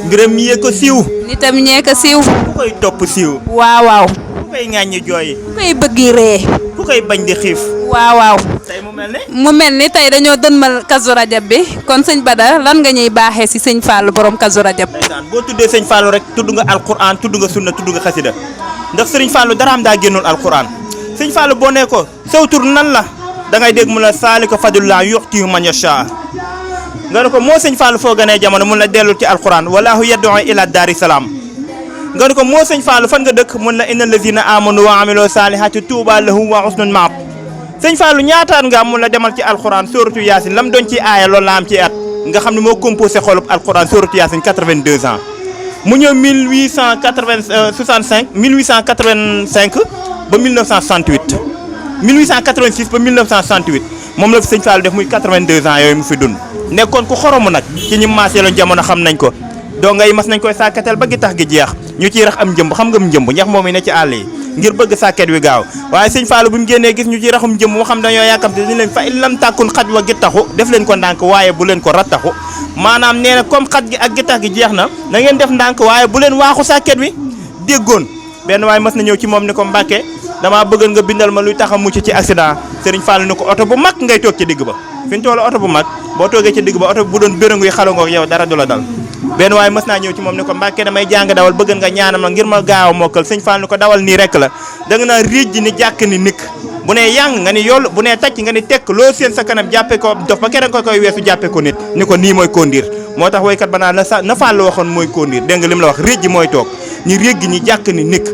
ngërëm ñee ko siiw. nitam ñee ko siiw. ku koy topp siiw. waaw waaw. ku koy ŋàññi jooy. ku koy bëgg ree. ku koy bañ di xiif. waaw waaw. tey mu mel ni tey dañoo dënmal Kazu Rajab bi kon sëñ Bada lan nga ñuy baaxee si sëñ Fallou borom Kazu Rajab. boo tuddee sëñ Fallou rek tudd nga alquran tudd nga sunna tudd nga xasida ndax sëriñ Fallou daraam daa génnul alquran sëñ Fallou boo nee ko saw tur nan la da ngay dégg mu la saalika fadlullah yuxtihi man yasha nga ne ko moo sëñ Fallou foo ganee jamono mun la dellul ci alquran wallahu yad'u ila daari salaam nga ne ko moo sëñ Fallou fan nga dëkk mun la innal lazina amanu wa amilu salihati tuuba lahum wa husnul maab sëñ Fallou ñaataat nga mun la demal ci alquran suratu yaasin lam doon ci aaya loolu la am ci at nga xam ne moo composé xolub alquran suratu yaasin 82 ans mu ñëw 1885 ba 1968 1886 ba 1968 moom la fi sëñ Fallou def muy 82 ans yooyu mu fi dund nekkoon ku xoromu nag ci ñi maaseeloon jamono xam nañ ko doo ngay mas nañ koy sàkkatal ba gi tax gi jeex ñu ciy rax am njëmb xam nga njëmb ñax moom yi ne ci àll yi ngir bëgg sàkket wi gaaw waaye sëñ Fallou bu mu génnee gis ñu ciy raxum njëmb moo xam dañoo yàkkamte dañ leen fa in lam tàkkun xaj wa gi taxu def leen ko ndànk waaye bu leen ko rattaxu maanaam nee na comme xaj gi ak gi tax gi jeex na na ngeen def ndànk waaye bu leen waaxu sàkket wi déggoon benn waaye mas na ñëw ci moom ni ko Mbàkke damaa bëgg nga bindal ma luy tax a mucc ci accident Serigne Fallou ni ko oto bu mag ngay toog ci digg ba fi ñu toll oto bu mag boo toogee ci digg ba oto bu doon bërëngu yi xalangoog yow dara du la dal benn waaye mas naa ñëw ci moom ni ko Mbàkke damay jàng dawal bëgg nga ñaanal ma ngir ma gaaw a mokkal Serigne Fallou ni ko dawal nii rek la da nga naa riij ji ni jàkk ni nikk bu nee yàng nga ni yoll bu nee tàcc nga ni tekk loo seen sa kanam jàppe ko dof ba keneen ko koy weesu jàppe ko nit ni ko nii mooy kondiir moo tax woykat ba naa na Fallou waxoon mooy kondiir dégg nga li mu la wax riij ji mooy toog ñu riij gi ñi jàkk ni nikk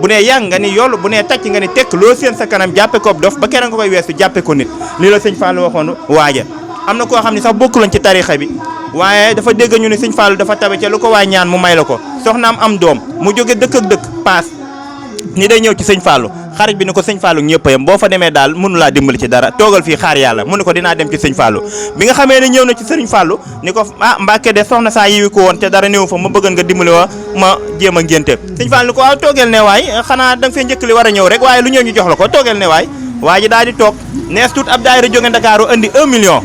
bu nee yàng nga ni yoll bu nee tàcc nga ni tekk loo seen sa kanam jàppe ko dof ba keneen ko koy weesu jàppe ko nit lii la sëñ Fallou waxoon waaja am na koo xam ne sax bokkuloon ci tarixa bi waaye dafa dégg ñu ne sëñ Fallou dafa tabe ca lu ko waay ñaan mu may la ko soxnaam am doom mu jóge dëkk ak dëkk paas ni day ñëw ci sëñ Fallou xarit bi ni ko sëñ Fallou ñëpp yam boo fa demee daal mënu laa dimbali ci dara toogal fii xaar yàlla mu ne ko dinaa dem ci sëñ Fallou bi nga xamee ne ñëw na ci sëñ Fallou ni ko Mbàkke de soxna saa yiwi ko woon te dara néew fa ma bëggoon nga dimbali ma jéem a ngénte sëñ Fallou ni ko waaw toogeel ne waay xanaa da nga fee njëkk li war a ñëw rek waaye lu ñëw ñu jox la ko toogeel ne waay waa ji daal di toog nees tuut ab daayira jóge Ndakaaru andi 1 million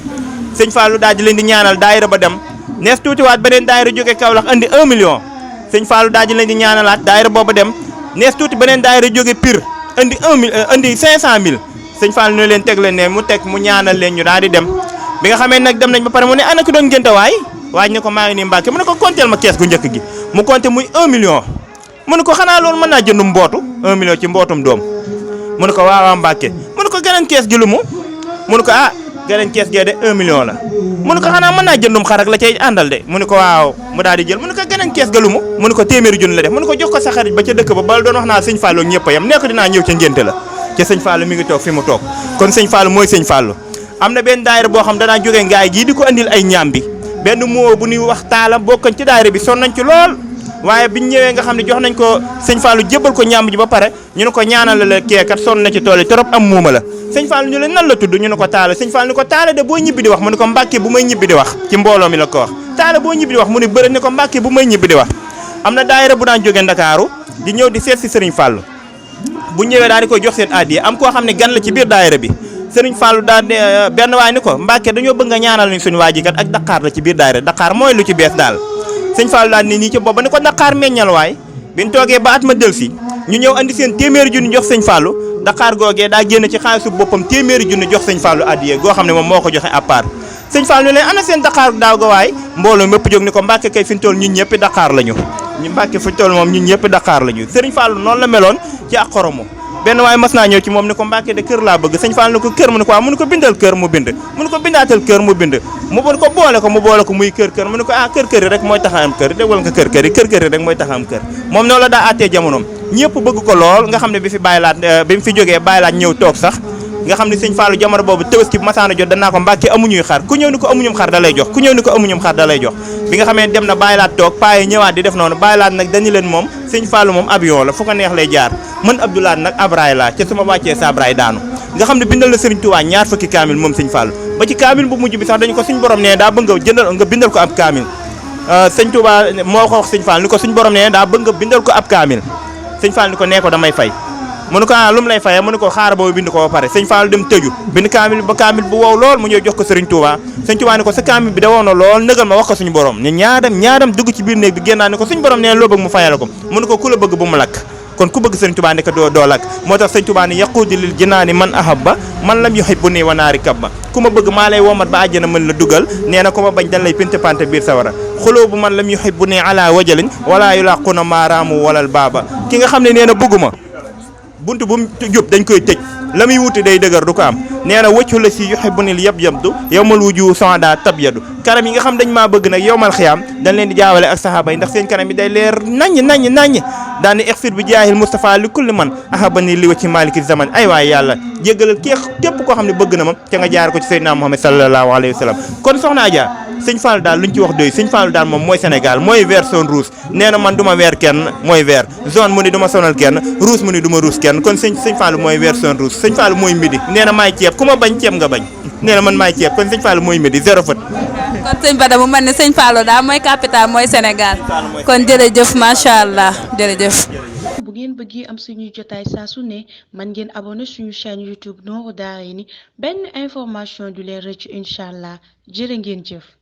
sëñ Fallou daal di leen di ñaanal daayira ba dem nees tuuti waat beneen daayira jóge Kaolack andi 1 million sëñ Fallou daal di leen di ñaanalaat daayira booba dem nees tuuti beneen daayira jóge Pire andi 500 000 sëñ Fallou ne leen teg leen ne mu teg mu ñaanal leen ñu daal di dem bi nga xamee nag dem nañ ba pare mu ne ana ki doon ngénte waay waaj ne ko maa ngi nii Mbàkke mu ne ko konteel ma kees gu njëkk gi mu compté muy 1 million mu ne ko xanaa loolu mën naa jëndum mbootu 1 million ci mbootum doom mu ne ko waaw Mbàkke mu ne ko geneen kees gi lu mu ne ko geneen kees gee de 1 million la mu ne ko xanaa mën naa jëndum xar ak la cay àndal de mu ne ko waaw mu daal di jël mu ne ko geneen kees ga lu mu ne ko téeméeri junni la def mu ne ko jox ko sa xarit ba ca dëkk ba bala doon wax naa sëñ Fallou ñëpp a yam nee ko dinaa ñëw ca ngénte la ca sëñ Fallou mi ngi toog fi mu toog kon sëñ Fallou mooy sëñ Fallou am na benn daayira boo xam danaa jógee ngaay gii di ko andil ay ñaam bi benn moo bu ñuy wax taala bokkoon ci daayira bi son nañ ci lool waaye biñ ñëwee nga xam ne jox nañ ko sëñ Fallou jébbal ko ñaam ji ba pare ñu ne ko ñaanal la keekat sonn na ci tool yi trop am muuma la sëñ Fallou ñu leen nan la tudd ñu ne ko taala sëñ Fallou ni ko taala de boo ñibbi di wax mu ne ko Mbàkke bu may ñibbi di wax ci mbooloo mi la ko wax taala boo ñibbi di wax mu ne bëri ni ko Mbàkke bu may ñibbi di wax am na daayira bu daan jógee Ndakaaru di ñëw di seet si sëriñ Fallou bu ñëwee daal di koy jox seen addiya am koo xam ne gan la ci biir daayira bi sëriñ Fallou daal benn waay ni ko Mbàkke dañoo bëgg nga ñaanal ñu suñu waa ji kat ak Dakar la ci biir daayira Dakar mooy lu ci bees daal sëñ Fallou daal ni nii ci booba ni ko Dakar meññal waay bi ñu toogee ba at ma del si ñu ñëw andi seen téeméeri junni jox sëñ Fallou Dakar googee daa génn ci xaalisu boppam téeméeri junni jox sëñ Fallou addiya goo xam ne moom moo ko joxe à part sëñ Fallou ñu leen ana seen Dakar daaw ga waay mbooloo mépp jóg ni ko Mbàkke kay fi ñu toll ñun ñëpp Dakar la ñu Mbàkke fi ñu toll moom ñun ñëpp Dakar la ñu sëriñ Fallou noonu la meloon ci ak xoromo benn waaye mas naa ñëw ci moom ni ko Mbàkke de kër laa bëgg sëñ Fallou ni ko kër mu ne ko waaw mu ne ko bindal kër mu bind mu ne ko bindaatal kër mu bind mu ko boole ko muy kër mu ne ko kër yi rek mooy tax a am kër déggal nga kër yi rek mooy tax a am kër moom noonu la daa àttee jamonoom ñëpp bëgg ko lool nga xam ne bi mu fi jógee bàyyi laat ñëw toog sax nga xam ne sëñ Fallou jamono boobu Tabaski bu masaana jot danaa ko Mbàkke amuñuy xar ku ñëw ni ko amuñum xar da lay jox bi nga xamee dem na bàyyi laat toog paaye ñëwaat di def noonu bàyyi laat nag dañu leen moom sëñ Fallou moom avion la fu ko neex lay jaar man Abdoulaye nag abraay laa ca suma wàccee sa abraay daanu nga xam ne bindal na Serigne Touba ñaar fukki kaamil moom sëñ Fallou ba ci kaamil bu mujj bi sax dañu ko suñ borom ne daa bëgg nga bindal ko ab kaamil sëñ Touba moo ko wax sëñ Fallou ni ko suñ borom ne daa bëgg nga bindal ko ab kaamil sëñ Fallou ni ko nee ko damay fay mu ne ko lu mu lay fayee mu ne ko xaar boobu bind ko ba pare sëñ Fallou dem tëju bind kaamil ba kaamil bu wow lool mu ñëw jox ko Serigne Touba sëñ Touba ne ko sa kaamil bi da wow na lool nëgal ma wax ko suñu borom ne ñaadam dugg ci biir néeg bi génnaa ne ko suñu borom nee loo bëgg mu fayal ko mu ne ko ku la bëgg bu mu lakk kon ku bëgg sëñ Touba ne ko doo lakk moo tax sëñ Touba ne yaquudi lil jinaani man ahabba man lam yuhibbuni wa naari kabba ku ma bëgg maa lay womat ba àjjana mën la dugal nee na ku ma bañ dañ lay pinte pante biir sawara xuloo bu man lam yuhibbuni ala wajalin wala yulaquna maaraamu walal baaba ki nga xam ne nee na bëgguma buntu bu mu jub dañ koy tëj la muy wuti day dëgër du ko am nee na wëccu la si yuhibbunil yabdu yawmal wujuhu sawada tabyadu kanam yi nga xam dañ maa bëgg nag yowmal xiyaam dañ leen di jaawale ak saxaaba yi ndax seen kanam yi day leer naññ daan ni ixfir bi jaahil Moustapha li kulli man ahabani li wa ci maliki zaman ay waay yàlla jéggalal képp koo xam ne bëgg na ma ca nga jaar ko ci Seydina Muhammad sallallahu alayhi wa sallam kon soxna Adja sëñ Fallou daal luñ ci wax doy sëñ Fallou daal moom mooy Sénégal mooy vert zone rouge nee na man du ma weer kenn mooy vert zone mu ni du ma sonal kenn rouge mu ni du ma rouge kenn kon sëñ Fallou mooy vert zone rouge sëñ Fallou mooy midi nee na maay ceeb ku ma bañ ceeb nga bañ nee na man maay ceeb kon sëñ Fallou mooy midi zéro faute. kon sëñ Bada mu mel ne sëñ Fallou daal mooy capital mooy Sénégal kon jërëjëf macha allah jërëjëf. bu ngeen bëggee am suñuy jotaay saa su ne man ngeen abonné suñu chaîne YouTube Nourou Darayni benn information du leen rëcc incha allah jërë ngeen jëf.